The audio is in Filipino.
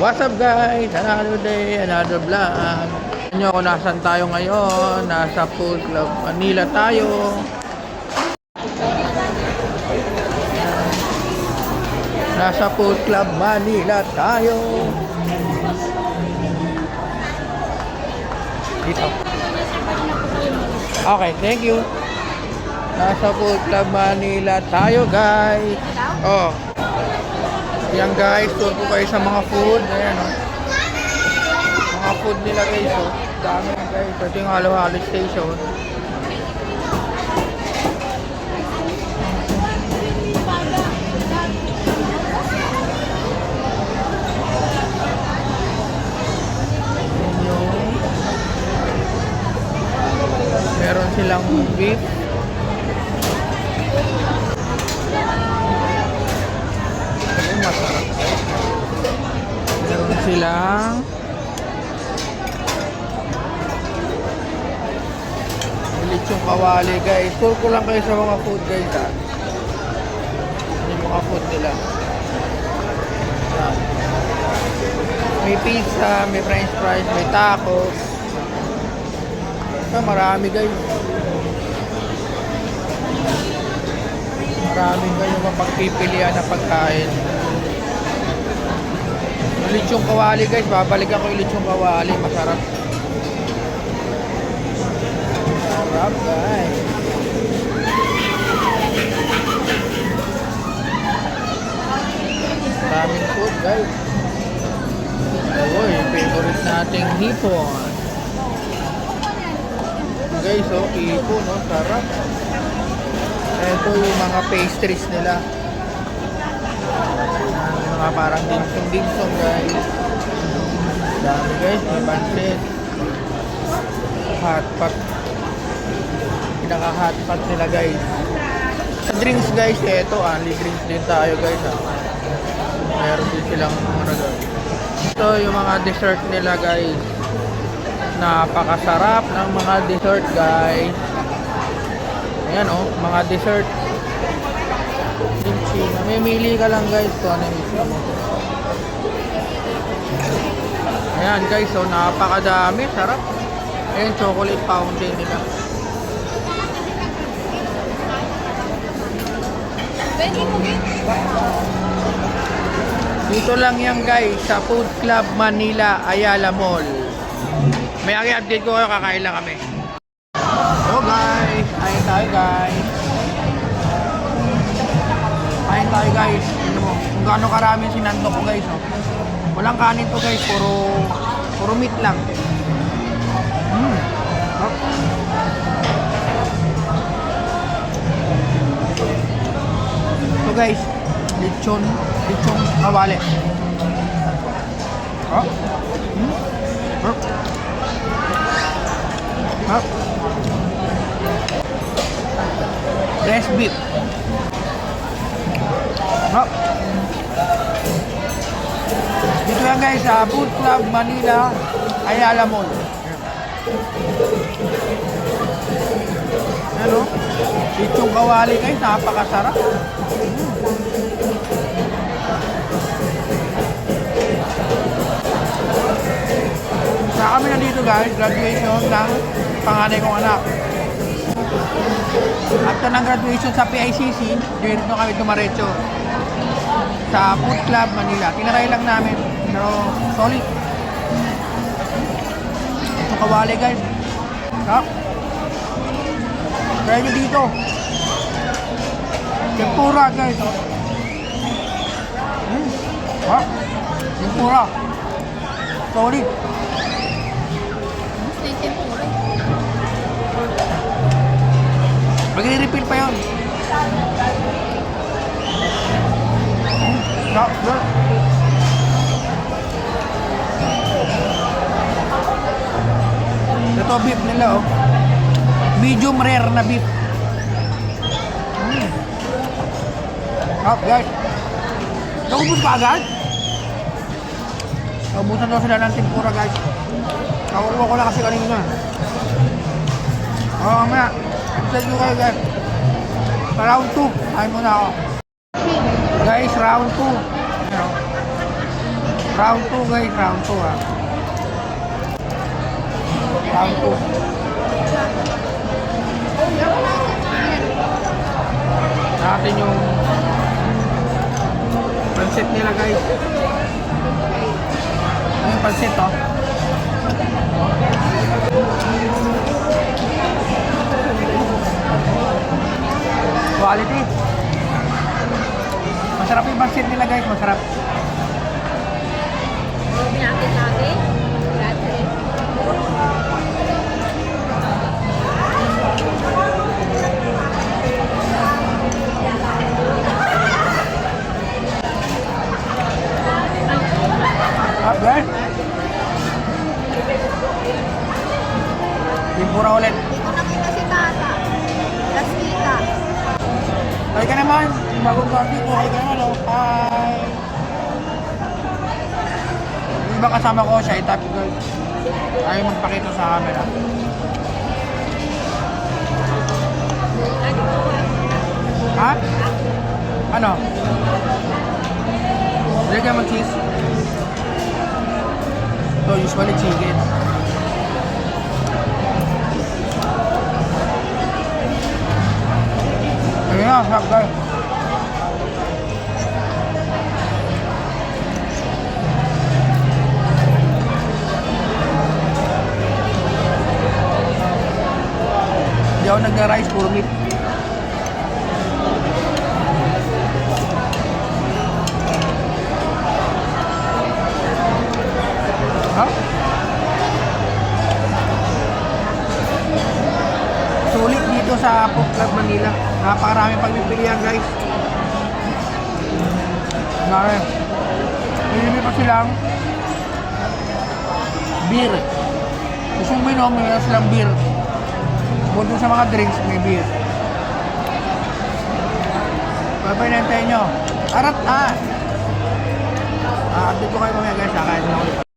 What's up guys? Another day, another vlog. Nyo kung nasan tayo ngayon. Nasa Food Club Manila tayo. Nasa Food Club Manila tayo. Dito. Okay, thank you. Nasa Food Club Manila tayo guys. Oh. Yan guys, tour ko kayo sa mga food. Ayan o. Mga food nila guys o. Dami yan guys. Ito yung halo-halo station. Meron silang beef. Meron silang lechong kawali guys. Tour ko lang kayo sa mga food guys ha. Yung mga food nila. May pizza, may french fries, may tacos. Marami guys. Marami kayong mapagpipilian na pagkain. Lechong kawali guys, babalik ako yung lechong kawali, masarap. Masarap guys. Maraming food guys. Oh, yung favorite nating hipon. Guys, oh, hipon, no? Sarap. Ito yung mga pastries nila. Mga parang dimsum guys. Dami guys, may pancit. Hotpot. Pinaka-hotpot nila guys. Sa drinks guys, ito only drinks din tayo guys. Meron din silang ano guys. Ito yung mga dessert nila guys. Napakasarap ng mga dessert guys. Ayan o, mga dessert. Kimchi. Mamimili ka lang guys kung ano yung gusto mo. Ayan guys, so napakadami. Sarap. Ayan, chocolate fountain nila. Dito lang yan guys, sa Food Club Manila, Ayala Mall. May update ko kayo, kakain lang kami. So guys, kain tayo guys. Kain tayo guys. Tignan mo, kung gaano karami sinando ko guys. Oh. Walang kanin to guys, puro meat lang. So guys, lechong kawali. Oh. Breast beef. Dito yan guys sa Food Club Manila, Ayala Mall. Ano? Lechong kawali guys, napakasarap. Sa kami na dito guys, graduation ng panganay kong anak. After ng graduation sa PICC, dito kami dumaretso sa Food Club Manila. Tinaray lang namin, pero solid. Ito kawali guys. Sarap. Try nyo dito. Tempura guys. Tempura. Solid. Mag-refill pa yun. Ito beef nila oh. Medium rare na beef. Guys. Naubos ka agad? Naubusan daw sila ng tempura guys. Nakuha ko lang kasi kanina. Mamaya. Upside nyo kayo guys. Sa round 2, kain muna ako. Guys, round 2. Round 2 guys, round 2 ah. Round 2. Natin yung pansit nila guys. Ano yung pansit oh? Quality. Masarap yung pansit nila guys, masarap. Pinakit-nakit. Grabe. Ah, guys. Timpura ulit. Hindi ko nakita si Tata. Last kita. Hi ka naman. Bagong party ko. Hi ka naman oh. Hi. Yung iba kasama ko siya, itap guys. Ayaw magpakita sa camera. Ha? Ano? Lagyan mo cheese. So usually chicken. Ayun na, sarap guys. Hindi ako nag-rice, puro meat. Ha? Sulit dito sa Food Club Manila. Napakarami pagpipilian guys. Nare. Pinili pa silang beer. Gusto mo minom, may silang beer. Bukod sa mga drinks, may beer. Babay na hintayin nyo. Arat ah! Update ko kayo mamaya guys, kakain na ulit.